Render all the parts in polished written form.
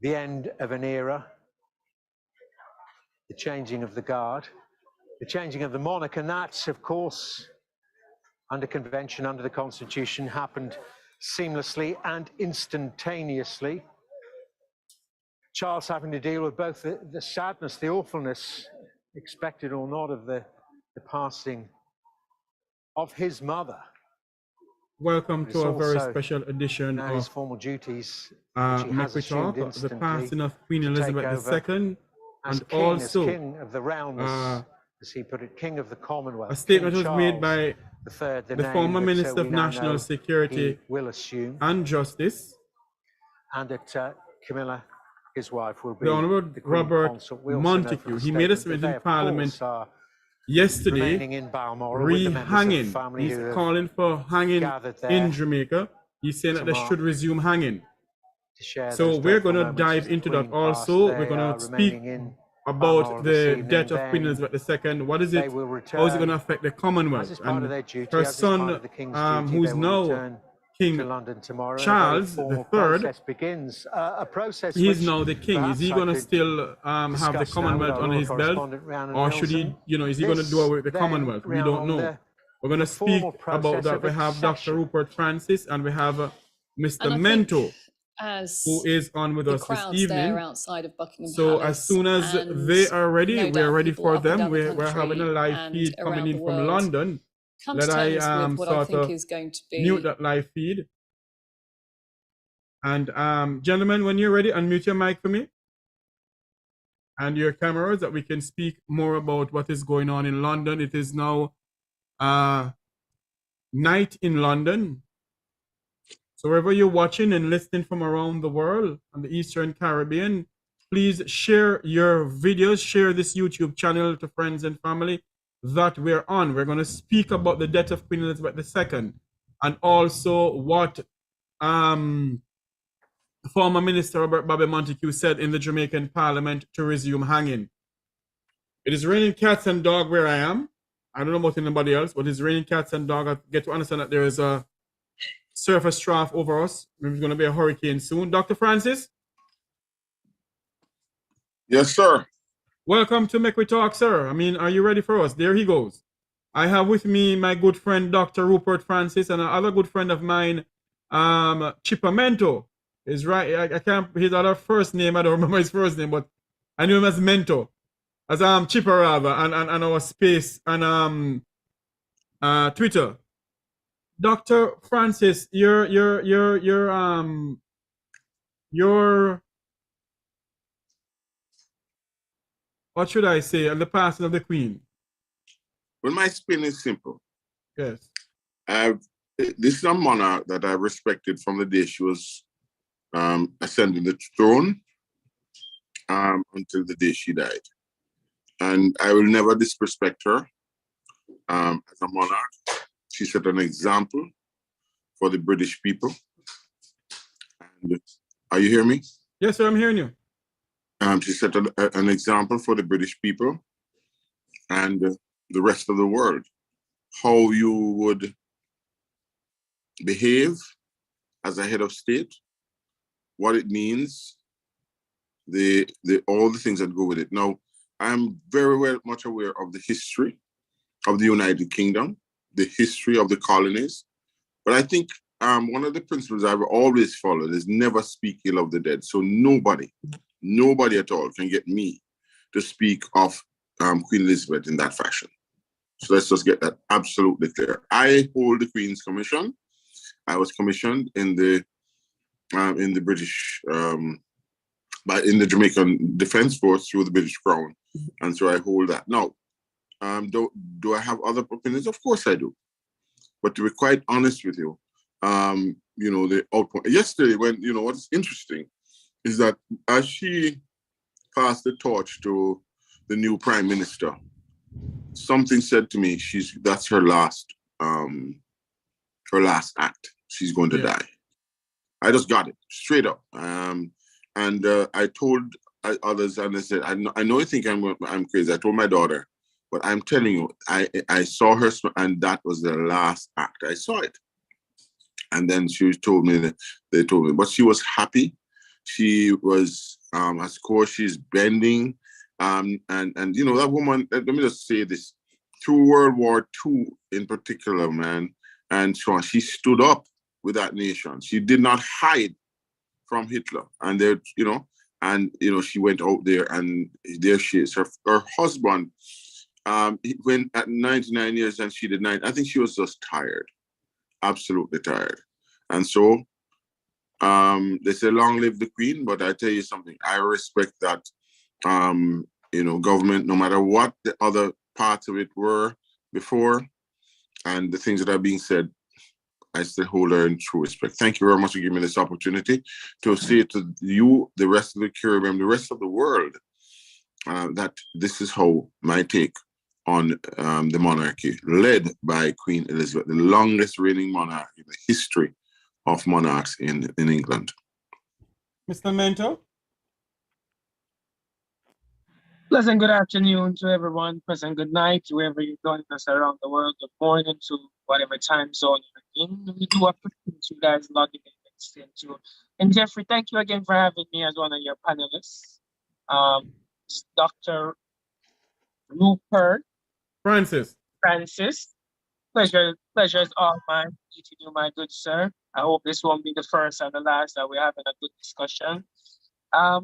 the end of an era, the changing of the guard, the changing of the monarch, and that, of course, under convention, under the Constitution, happened seamlessly and instantaneously. Charles having to deal with both the sadness, the awfulness, expected or not, of the passing of his mother. Welcome to a very special edition of his formal duties, Make We Talk, the passing of Queen Elizabeth II, and also king of the realm, as he put it, king of the Commonwealth. A statement was made by the former Minister of National Security and Justice, and that Camilla, his wife, will be the Honourable Robert Montague. He made a statement in Parliament yesterday re-hanging. He's calling for hanging in Jamaica. He's saying that they should resume hanging. So we're going to dive into that also. We're going to speak about the death of Queen Elizabeth II. What is it? How is it going to affect the Commonwealth? And her son, who's now King Charles III, he's now the king. Is he going to still have the Commonwealth on his belt, or should he, is he going to do away with the Commonwealth? We don't know. We're going to speak about that. We have Dr. Rupert Francis and we have Mr. Mento, who is on with us this evening. So as soon as they are ready, we are ready for them. We're having a live feed coming in from London. Let I sort of mute that live feed. And gentlemen, when you're ready, unmute your mic for me and your cameras, that we can speak more about what is going on in London. It is now night in London. So wherever you're watching and listening from around the world on the Eastern Caribbean, please share your videos, share this YouTube channel to friends and family that we're on. We're going to speak about the death of Queen Elizabeth II and also what former Minister Robert Bobby Montague said in the Jamaican Parliament to resume hanging. It is raining cats and dog where I am. I don't know about anybody else, but it's raining cats and dog. I get to understand that there is a surface trough over us. There's going to be a hurricane soon. Dr. Francis? Yes, sir. Welcome to Make We Talk, sir. I mean, are you ready for us? There he goes. I have with me my good friend, Dr. Rupert Francis, and another good friend of mine, Chipper Mento. Is right. I can't, his other first name, I don't remember his first name, but I knew him as Mento. As Chipper rather, and our space and Twitter. Dr. Francis, your what should I say on the passing of the Queen? Well, my spin is simple. Yes. This is a monarch that I respected from the day she was ascending the throne until the day she died. And I will never disrespect her as a monarch. She set an example for the British people. And, are you hearing me? Yes, sir, I'm hearing you. She set an example for the British people and the rest of the world. How you would behave as a head of state, what it means, all the things that go with it. Now, I'm very much aware of the history of the United Kingdom, the history of the colonies. But I think one of the principles I've always followed is never speak ill of the dead. So nobody at all can get me to speak of Queen Elizabeth in that fashion. So let's just get that absolutely clear. I hold the Queen's Commission. I was commissioned in the British, in the Jamaican Defence Force through the British Crown. And so I hold that. Now, do I have other opinions? Of course I do. But to be quite honest with you, the output yesterday, when what's interesting is that as she passed the torch to the new Prime Minister, something said to me, that's her last act. She's going to die. I just got it straight up. And I told others, and I said, I know you think I'm crazy. I told my daughter, but I'm telling you, I saw her, and that was the last act. I saw it. And then they told me, but she was happy She was, of course, she's bending. And you know, that woman, let me just say this, through World War II in particular, man, and so on, she stood up with that nation. She did not hide from Hitler. And there, you know, she went out there, and there she is. Her husband, he went at 99 years and she did 9. I think she was just tired, absolutely tired. And so they say long live the Queen, but I tell you something, I respect that, you know, government, no matter what the other parts of it were before and the things that are being said, I still hold her in true respect. Thank you very much for giving me this opportunity to say to you, the rest of the Caribbean, the rest of the world, that this is how my take on the monarchy, led by Queen Elizabeth, the longest reigning monarch in the history of monarchs in England. Mr. Mento? Pleasant good afternoon to everyone. Pleasant good night to wherever you're joining us around the world. Good morning to whatever time zone you're in. We do appreciate you guys logging in and listening to. And Jeffrey, thank you again for having me as one of your panelists. Dr. Rupert Francis. Pleasure is all mine. Meeting you, my good sir. I hope this won't be the first and the last that we're having a good discussion.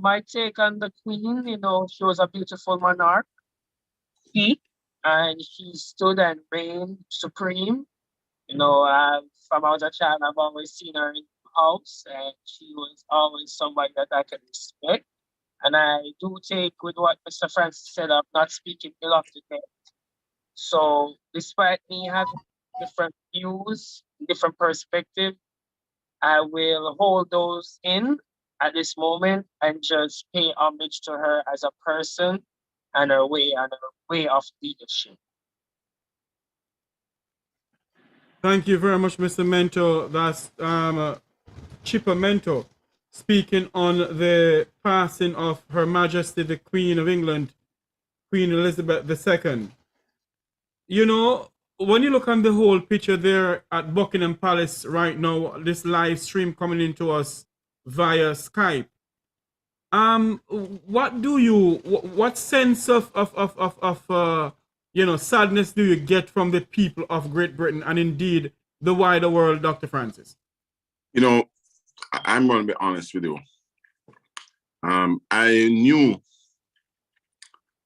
My take on the Queen, you know, she was a beautiful monarch, and she stood and reigned supreme. You know, from I was a child, I've always seen her in the house, and she was always somebody that I could respect. And I do take with what Mr. Francis said of not speaking ill of the dead. So despite me having different views, different perspectives, I will hold those in at this moment and just pay homage to her as a person and her way of leadership. Thank you very much, Mr. Mento. That's Chipper Mento speaking on the passing of Her Majesty the Queen of England, Queen Elizabeth II. You know, when you look on the whole picture there at Buckingham Palace right now, this live stream coming into us via Skype, what sense of you know, sadness do you get from the people of Great Britain and indeed the wider world, Dr. Francis? You know, I'm going to be honest with you. I knew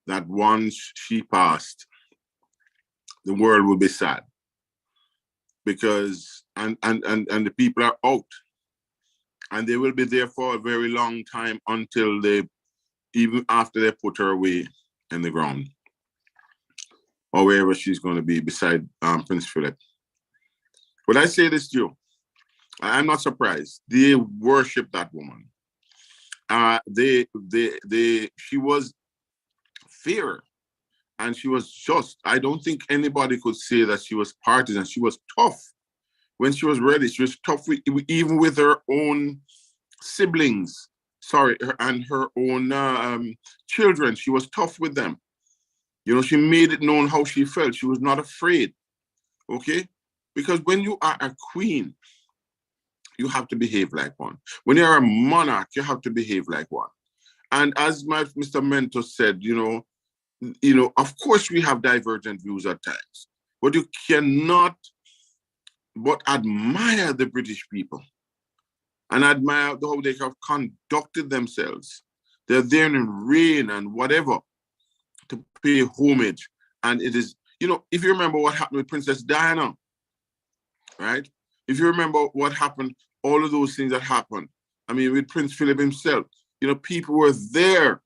that once she passed, the world would be sad because and the people are out, and they will be there for a very long time until even after they put her away in the ground or wherever she's going to be beside Prince Philip. But I say this to you, I'm not surprised. They worship that woman. She was fair. And she was just. I don't think anybody could say that she was partisan. She was tough. When she was ready, she was tough even with her own siblings. And her own children. She was tough with them. You know, she made it known how she felt. She was not afraid. Okay? Because when you are a queen, you have to behave like one. When you're a monarch, you have to behave like one. And as Mr. Mento said, you know, of course we have divergent views at times, but you cannot but admire the British people and admire how they have conducted themselves. They're there in rain and whatever to pay homage. And it is, you know, if you remember what happened with Princess Diana, right? If you remember what happened, all of those things that happened, I mean, with Prince Philip himself, you know, people were there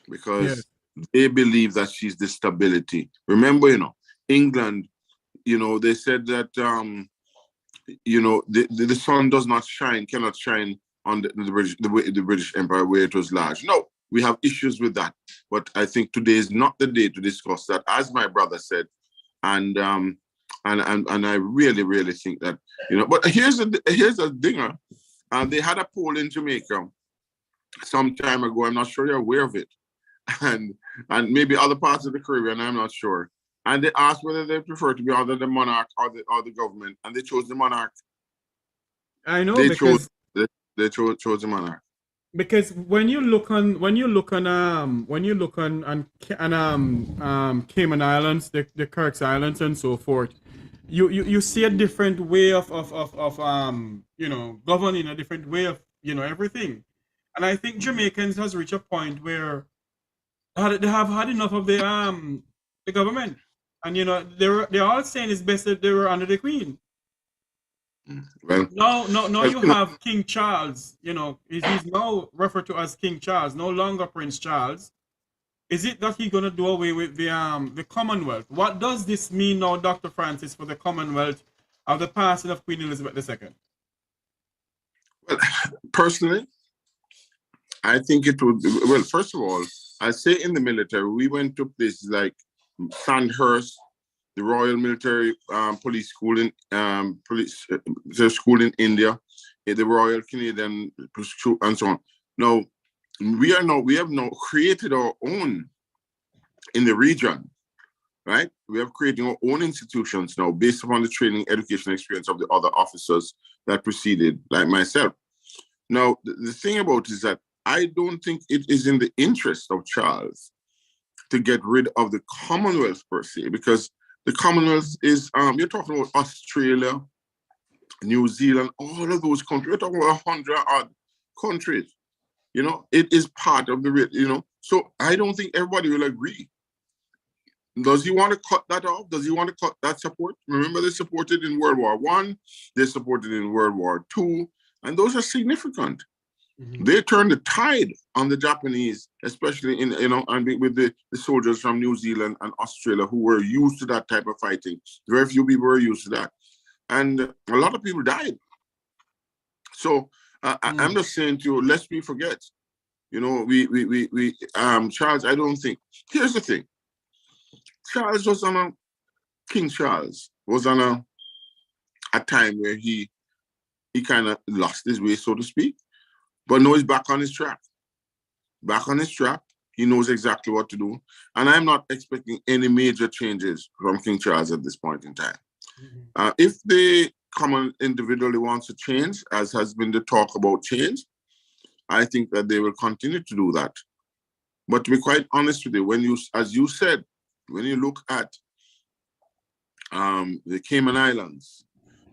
because they believe that she's the stability. Remember, you know, England, you know, they said that, you know, the sun does not shine, cannot shine on the British Empire where it was large. No, we have issues with that. But I think today is not the day to discuss that, as my brother said. And I really, really think that, you know, but here's a dinger. They had a poll in Jamaica some time ago. I'm not sure you're aware of it. And maybe other parts of the Caribbean, I'm not sure. And they asked whether they prefer to be under the monarch or the government, and they chose the monarch. I know they chose the the chosen monarch? Because when you look on Cayman Islands, the Kirks Islands and so forth, you see a different way of governing, a different way of everything. And I think Jamaicans has reached a point where they have had enough of the government. And they're all saying it's best that they were under the Queen. Well, no, you have King Charles. He's now referred to as King Charles, no longer Prince Charles. Is it that he's gonna do away with the Commonwealth? What does this mean now, Dr. Francis, for the Commonwealth of the passing of Queen Elizabeth II? Well, personally, I think it would. Well, first of all, I say in the military, we went to places like Sandhurst, the Royal Military Police School in school in India, the Royal Canadian School, and so on. Now, we have now created our own in the region, right? We have created our own institutions now based upon the training, education, experience of the other officers that preceded, like myself. Now, the thing about it is that I don't think it is in the interest of Charles to get rid of the Commonwealth per se, because the Commonwealth is, you're talking about Australia, New Zealand, all of those countries. We're talking about 100 odd countries. It is part of the, so I don't think everybody will agree. Does he want to cut that off? Does he want to cut that support? Remember, they supported in World War I, they supported in World War II, and those are significant. Mm-hmm. They turned the tide on the Japanese, especially in, and with the soldiers from New Zealand and Australia who were used to that type of fighting. Very few people were used to that. And a lot of people died. So I'm just saying to you, lest we forget, Charles, I don't think, here's the thing. Charles was King Charles was on a time where he kind of lost his way, so to speak. But now he's back on his track. He knows exactly what to do. And I'm not expecting any major changes from King Charles at this point in time. Mm-hmm. If the common individually wants to change, as has been the talk about change, I think that they will continue to do that. But to be quite honest with you, as you said, when you look at the Cayman Islands,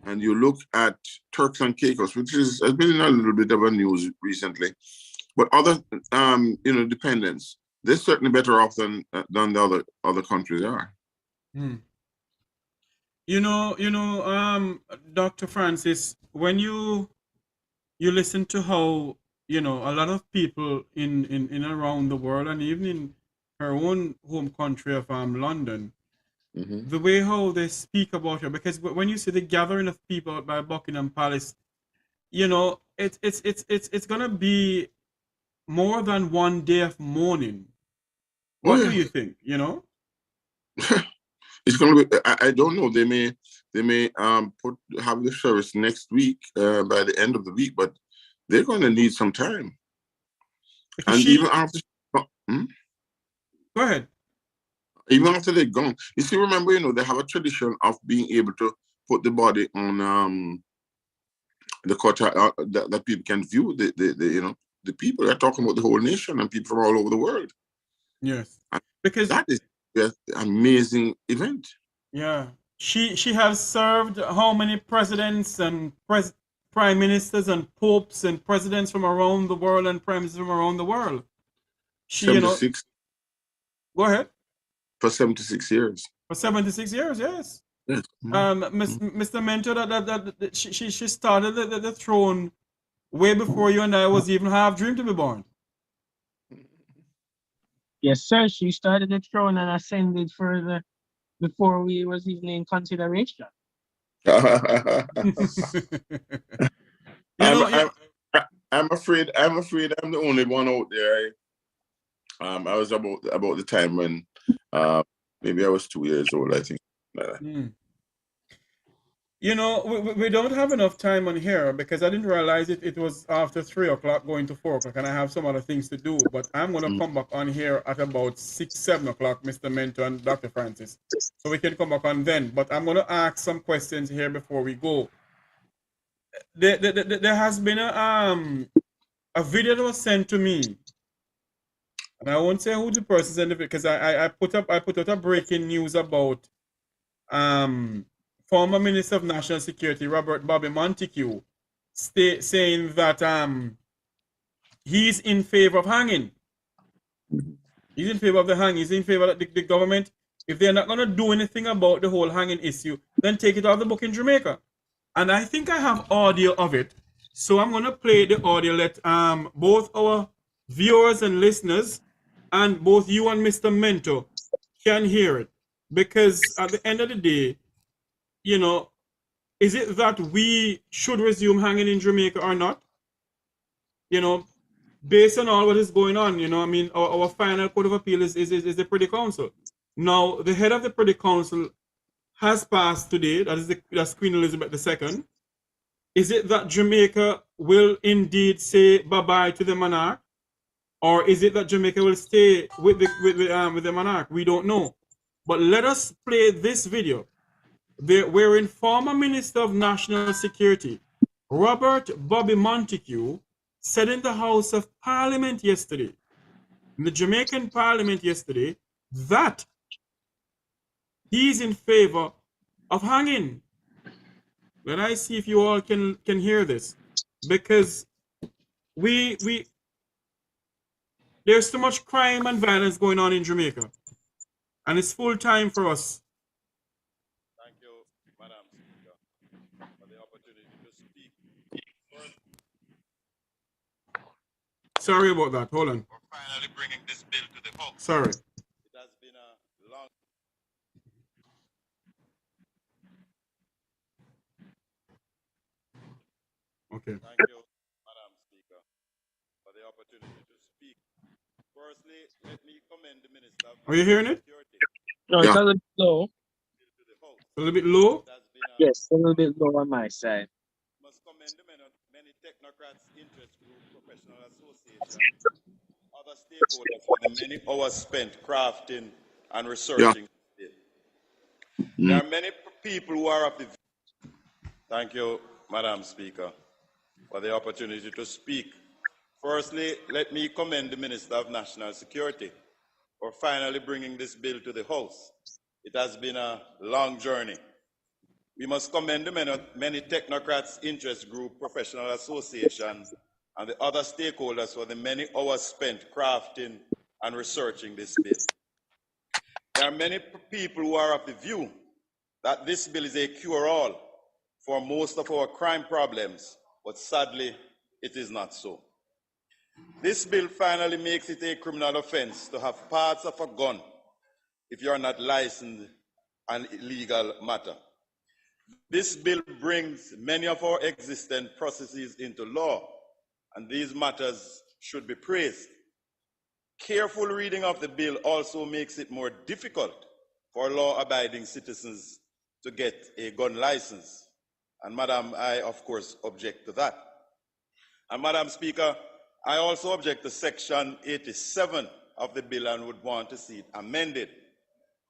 and you look at Turks and Caicos, which has been in a little bit of a news recently, but other dependents, they're certainly better off than the other countries are. Hmm. Dr. Francis, when you listen to how a lot of people in around the world, and even in her own home country of London, mm-hmm. the way how they speak about her, because when you see the gathering of people by Buckingham Palace, it's gonna be more than one day of mourning. What do you think? It's gonna be. I don't know. They may have the service next week by the end of the week, but they're gonna need some time. And even after, go ahead. Even after they're gone, you see, remember, they have a tradition of being able to put the body on the quarter that people can view. The people are talking about the whole nation and people from all over the world. Yes, and because that is an amazing event. Yeah, she has served how many presidents and prime ministers and popes and presidents from around the world and prime ministers from around the world. She, 76. Go ahead. For 76 years. For 76 years, yes. Yes. Mr. Mentor, that she started the throne way before you and I was even half dreamed to be born. Yes, sir. She started the throne and ascended further before we was even in consideration. I'm afraid I'm the only one out there. I was about the time when maybe I was 2 years old, I think. We don't have enough time on here because I didn't realize it was after 3 o'clock going to 4 o'clock, and I have some other things to do. But I'm going to come back on here at about 6, 7 o'clock, Mr. Mentor and Dr. Francis, so we can come back on then. But I'm going to ask some questions here before we go. there has been a video that was sent to me, and I won't say who the person sent it because I put out a breaking news about former Minister of National Security Robert Bobby Montague saying that he's in favor of hanging. He's in favor of the hanging. He's in favor of the government. If they're not going to do anything about the whole hanging issue, then take it off the book in Jamaica. And I think I have audio of it. So I'm going to play the audio. Let both our viewers and listeners and both you and Mr. Mento can hear it. Because at the end of the day, you know, is it that we should resume hanging in Jamaica or not? You know, based on all what is going on, you know, I mean, our final court of appeal is the Privy Council. Now, the head of the Privy Council has passed today. That's Queen Elizabeth II. Is it that Jamaica will indeed say bye-bye to the monarch? Or is it that Jamaica will stay with the monarch? We don't know. But let us play this video. Wherein former Minister of National Security, Robert Bobby Montague, said in the House of Parliament yesterday, in the Jamaican Parliament yesterday, that he's in favor of hanging. Let I see if you all can hear this, because there's too much crime and violence going on in Jamaica, and it's full time for us. Thank you, Madam Speaker, for the opportunity to speak. Sorry about that. Hold on. For finally bringing this bill to the House. Sorry. It has been a long. Okay. Thank you, Madam Speaker, for the opportunity to speak. Firstly, let me commend the Minister of Are you hearing it? Security. No, it's a little low. To the House. A little bit low? It has been a, Yes, a little bit low on my side. must commend the many technocrats, interest group, professional associations, other stakeholders for the many hours spent crafting and researching. There are many people who are of the. Thank you, Madam Speaker, for the opportunity to speak. Firstly, let me commend the Minister of National Security for finally bringing this bill to the House. It has been a long journey. We must commend the many technocrats, interest group, professional associations, and the other stakeholders for the many hours spent crafting and researching this bill. There are many people who are of the view that this bill is a cure-all for most of our crime problems, but sadly, it is not so. This bill finally makes it a criminal offense to have parts of a gun if you are not licensed, an illegal matter. This bill brings many of our existing processes into law, and these matters should be praised. Careful reading of the bill also makes it more difficult for law-abiding citizens to get a gun license. And Madam, I of course object to that. And Madam Speaker, I also object to Section 87 of the bill and would want to see it amended,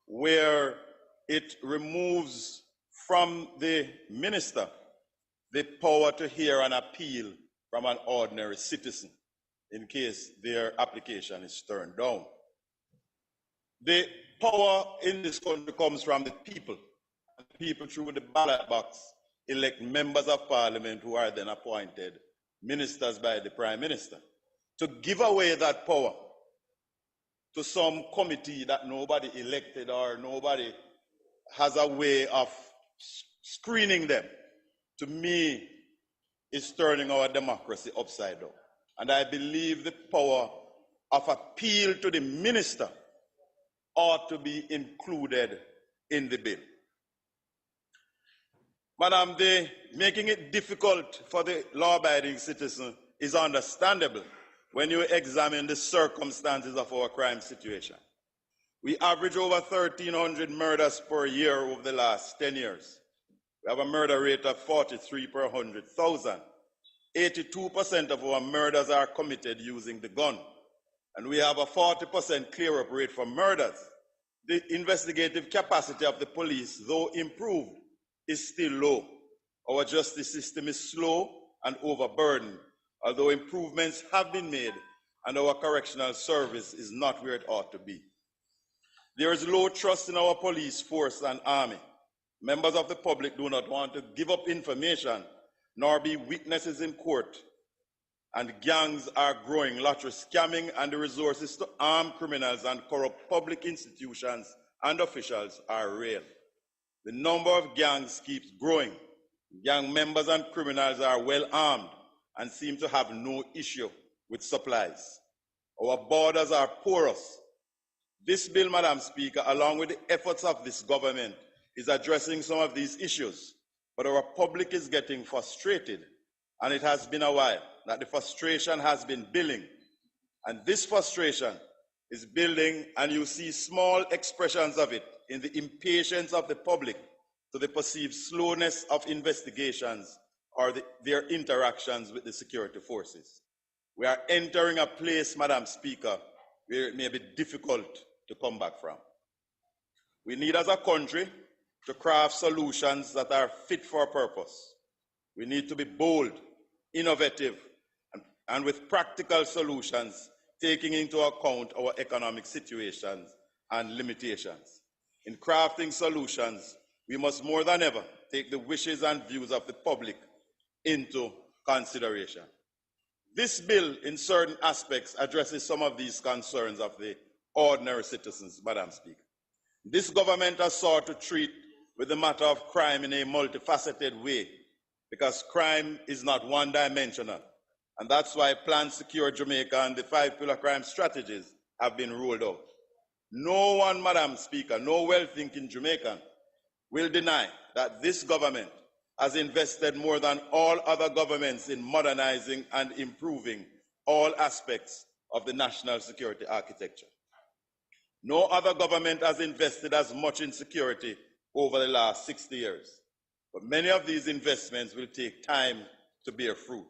where it removes from the minister the power to hear an appeal from an ordinary citizen in case their application is turned down. The power in this country comes from the people. The people through the ballot box elect members of parliament who are then appointed ministers by the Prime Minister. To give away that power to some committee that nobody elected or nobody has a way of screening them, to me, is turning our democracy upside down. And I believe the power of appeal to the minister ought to be included in the bill. Madam, making it difficult for the law-abiding citizen is understandable when you examine the circumstances of our crime situation. We average over 1,300 murders per year over the last 10 years. We have a murder rate of 43 per 100,000. 82% of our murders are committed using the gun. And we have a 40% clear-up rate for murders. The investigative capacity of the police, though improved, is still low. Our justice system is slow and overburdened, although improvements have been made and our correctional service is not where it ought to be. There is low trust in our police force and army. Members of the public do not want to give up information nor be witnesses in court. And gangs are growing, lottery scamming, and the resources to arm criminals and corrupt public institutions and officials are real. The number of gangs keeps growing. Gang members and criminals are well armed and seem to have no issue with supplies. Our borders are porous. This bill, Madam Speaker, along with the efforts of this government, is addressing some of these issues, but our public is getting frustrated, and it has been a while that the frustration has been building. And this frustration is building, and you see small expressions of it in the impatience of the public to the perceived slowness of investigations or their interactions with the security forces. We are entering a place, Madam Speaker, where it may be difficult to come back from. We need as a country to craft solutions that are fit for purpose. We need to be bold, innovative, and with practical solutions, taking into account our economic situations and limitations. In crafting solutions, we must more than ever take the wishes and views of the public into consideration. This bill, in certain aspects, addresses some of these concerns of the ordinary citizens, Madam Speaker. This government has sought to treat with the matter of crime in a multifaceted way, because crime is not one-dimensional. And that's why Plan Secure Jamaica and the 5 pillar crime strategies have been rolled out. No one, Madam Speaker, no well-thinking Jamaican will deny that this government has invested more than all other governments in modernizing and improving all aspects of the national security architecture. No other government has invested as much in security over the last 60 years. But many of these investments will take time to bear fruit.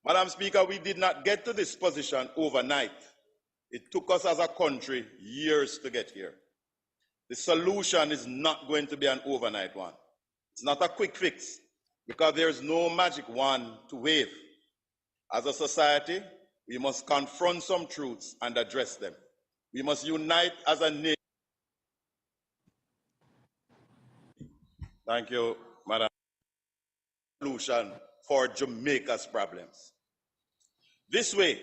Madam Speaker, we did not get to this position overnight. It took us as a country years to get here. The solution is not going to be an overnight one. It's not a quick fix, because there's no magic wand to wave. As a society, we must confront some truths and address them. We must unite as a nation. Thank you, Madam. Solution for Jamaica's problems. This way,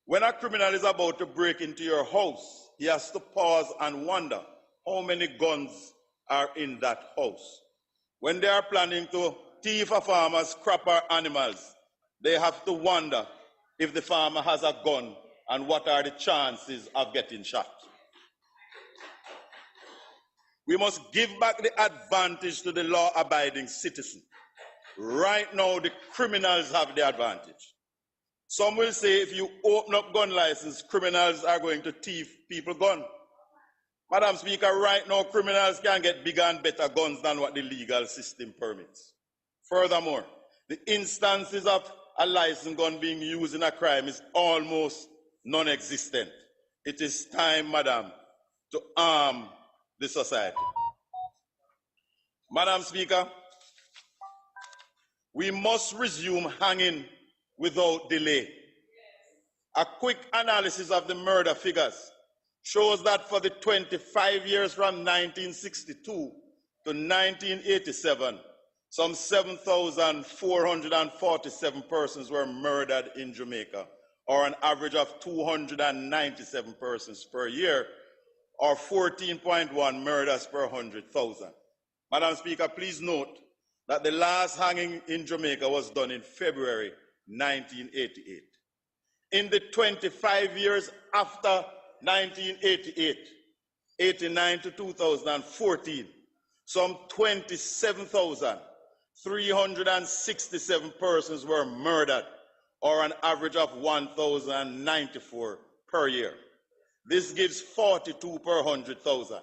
when a criminal is about to break into your house, he has to pause and wonder how many guns are in that house. When they are planning to thief a farmer's crop or animals, they have to wonder if the farmer has a gun and what are the chances of getting shot. We must give back the advantage to the law-abiding citizen. Right now, the criminals have the advantage. Some will say if you open up gun license, criminals are going to thief people's guns. Madam Speaker, right now, criminals can get bigger and better guns than what the legal system permits. Furthermore, the instances of a licensed gun being used in a crime is almost non-existent. It is time, Madam, to arm the society. Madam Speaker, we must resume hanging without delay. A quick analysis of the murder figures shows that for the 25 years from 1962 to 1987, some 7,447 persons were murdered in Jamaica, or an average of 297 persons per year, or 14.1 murders per 100,000. Madam Speaker, please note that the last hanging in Jamaica was done in February 1988. In the 25 years after 1988, 89 to 2014, some 27,367 persons were murdered, or an average of 1,094 per year. This gives 42 per 100,000.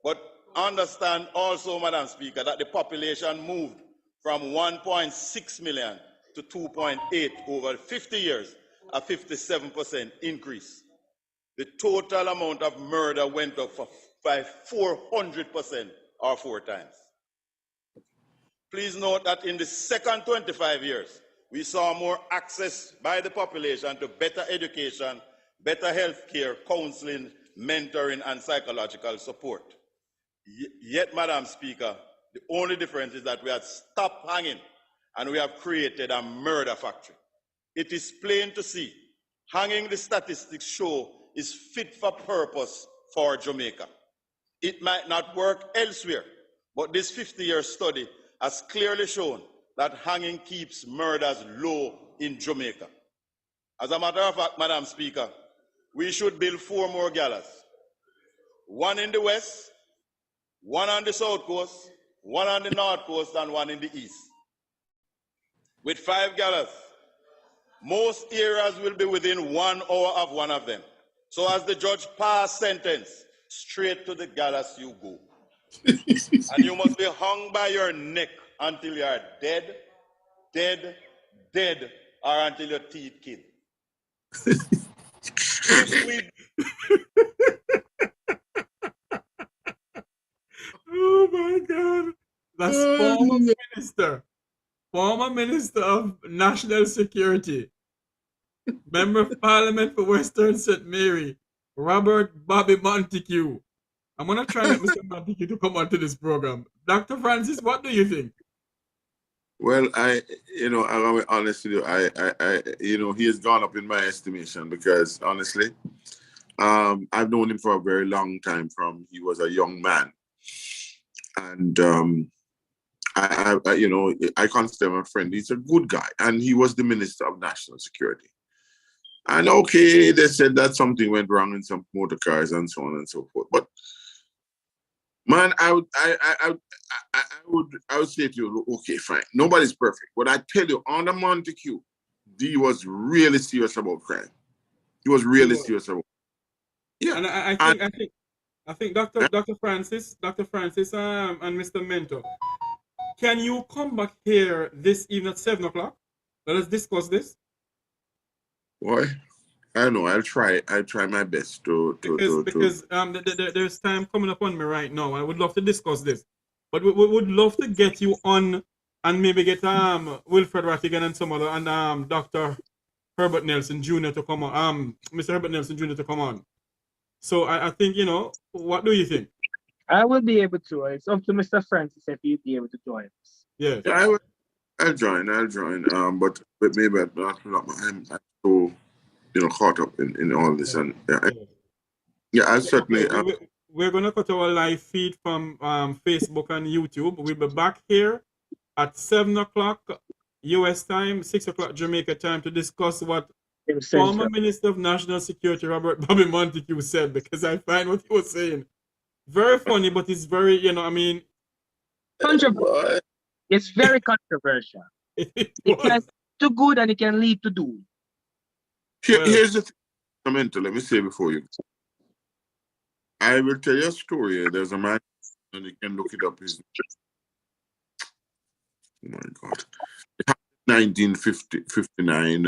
But understand also, Madam Speaker, that the population moved from 1.6 million to 2.8 over 50 years, a 57% increase. The total amount of murder went up by 400%, or 4 times. Please note that in the second 25 years, we saw more access by the population to better education, better health care, counseling, mentoring, and psychological support. Yet, Madam Speaker, the only difference is that we have stopped hanging and we have created a murder factory. It is plain to see, hanging, the statistics show, is fit for purpose for Jamaica. It might not work elsewhere, but this 50-year study has clearly shown that hanging keeps murders low in Jamaica. As a matter of fact, Madam Speaker, we should build 4 more gallows. 1 in the west, 1 on the south coast, 1 on the north coast, and 1 in the east. With 5 gallows, most areas will be within 1 hour of one of them. So as the judge pass sentence, straight to the gallows you go. And you must be hung by your neck until you are dead, dead, dead, or until your teeth kill. Oh my God. That's former Minister of National Security, Member of Parliament for Western St. Mary, Robert Bobby Montague. I'm going to try to get Mr. Montague to come onto this program. Dr. Francis, what do you think? Well, I'm going to be honest with you. He has gone up in my estimation because, honestly, I've known him for a very long time from he was a young man. And, I consider him a friend. He's a good guy. And he was the Minister of National Security. And okay, they said that something went wrong in some motor cars and so on and so forth. But man, I would say to you, okay, fine. Nobody's perfect. But I tell you, under Montague, he was really serious about crime. He was really serious about. Yeah. And I think Dr. Francis and Mr. Mentor, can you come back here this evening at 7 o'clock? Let us discuss this. Boy, I don't know. I'll try my best because there's time coming up on me right now. I would love to discuss this, but we would love to get you on and maybe get Wilfred Rattigan and some other and Dr. Herbert Nelson Jr. to come on. Mr. Herbert Nelson Jr. to come on. So I think, what do you think? I will be able to. It's up to Mr. Francis if he'd be able to join us. Yeah, I'll join. But maybe I'm so caught up in all this, and I certainly. We're gonna cut our live feed from Facebook and YouTube. We'll be back here at 7 o'clock US time, 6 o'clock Jamaica time to discuss what former Minister of National Security Robert Bobby Montague said, because I find what he was saying very funny, but it's very, controversial. It's very controversial. It can do good and it can lead to doom. Here's the thing, let me say before you. I will tell you a story. There's a man, and you can look it up. Oh my God. 1959.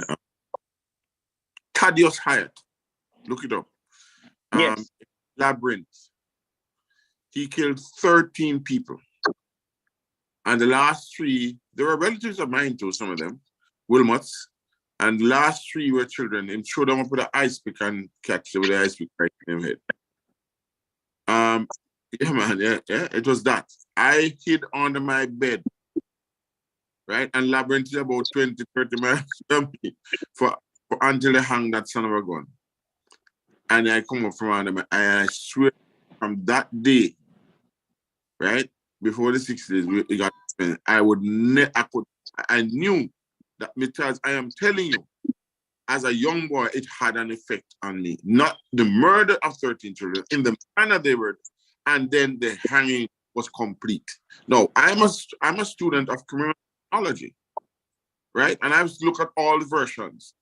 Thaddeus Hyatt. Look it up. Yes. Labyrinth. He killed 13 people. And the last 3, they were relatives of mine too, some of them, Wilmots. And the last 3 were children. He threw them up with an ice pick and catch them with the ice pick right in their head. Yeah, man, yeah, it was that. I hid under my bed, right? And Labyrinth is about 20, 30 miles from me for until they hang that son of a gun. And I come up from under my, and I swear from that day, right, before the 60s, we got, I knew that because I am telling you, as a young boy, it had an effect on me. Not the murder of 13 children, in the manner they were, and then the hanging was complete. No, I'm a student of criminology, right? And I look at all the versions.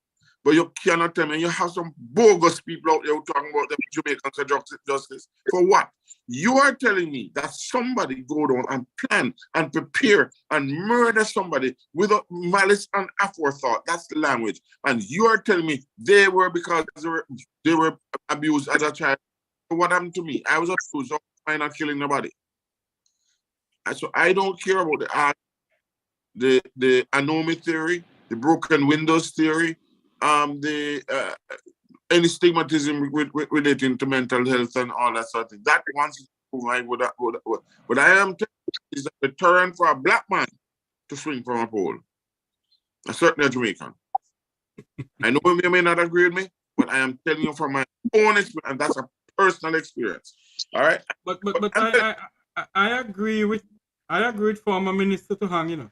But you cannot tell me, you have some bogus people out there talking about the Jamaicans for justice. For what? You are telling me that somebody go down and plan and prepare and murder somebody without malice and aforethought. That's the language. And you are telling me they were because they were abused as a child. What happened to me? I was abused, so I'm not killing nobody. And so I don't care about the art. the anomy theory, the broken windows theory, any stigmatism relating to mental health and all that sort of thing. That once provide what I am telling you is a deterrent for a black man to swing from a pole. A certain Jamaican. I know you may not agree with me, but I am telling you from my own experience, and that's a personal experience. All right. But I agree with former Minister to hang, you know.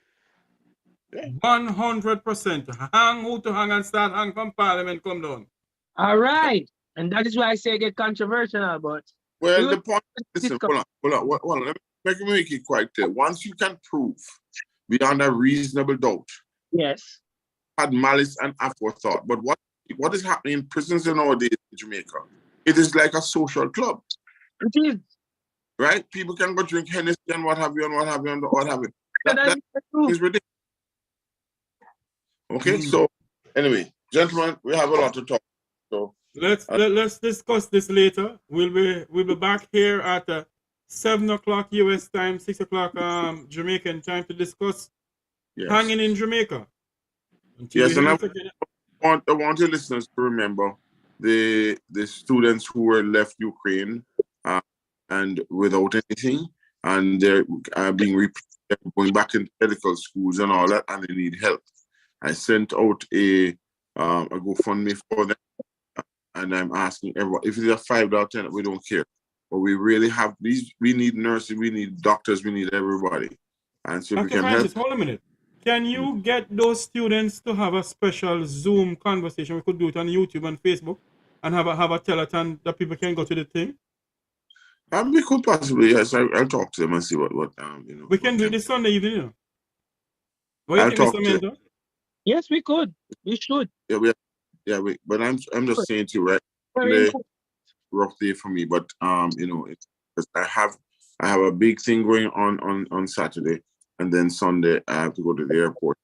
100%. Hang who to hang and start hang from Parliament come down. All right. And that is why I say get controversial, but well, the point, listen, hold on. Let me make it quite clear. Once you can prove beyond a reasonable doubt, yes, had malice and aforethought. But what is happening in prisons nowadays in Jamaica? It is like a social club. It is. Right? People can go drink Hennessy and what have you and what have you and what have you. That is ridiculous. Okay, so anyway, gentlemen, we have a lot to talk. So let's discuss this later. We'll be back here at 7 o'clock US time, 6 o'clock Jamaican time to discuss hanging in Jamaica. Yes, and I want your listeners to remember the students who were left Ukraine and without anything, and they're being going back into medical schools and all that, and they need help. I sent out a GoFundMe for them, and I'm asking everyone, if it's a $5, $10, we don't care. But we really have these, we need nurses, we need doctors, we need everybody. And so Dr. Francis, hold a minute. Can you get those students to have a special Zoom conversation? We could do it on YouTube and Facebook and have a telethon that people can go to the thing? We could possibly, yes. I'll talk to them and see what you know. We can do it this Sunday evening, you know. What do you think, Mr. Mentor? Yes, we could. We should. Yeah, but I'm just saying to you, right? Rough day for me, but you know, I have a big thing going on Saturday, and then Sunday I have to go to the airport.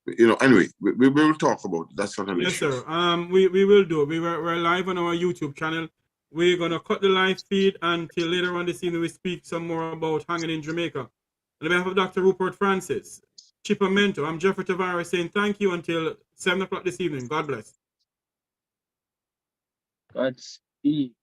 You know, anyway, we will talk about it. That's not an issue. Yes, sir. We will do. We're live on our YouTube channel. We're gonna cut the live feed until later on this evening we speak some more about hanging in Jamaica. On behalf of Dr. Rupert Francis, Chipper Mentor, I'm Jeffrey Tavares saying thank you until 7 o'clock this evening. God bless. Godspeed.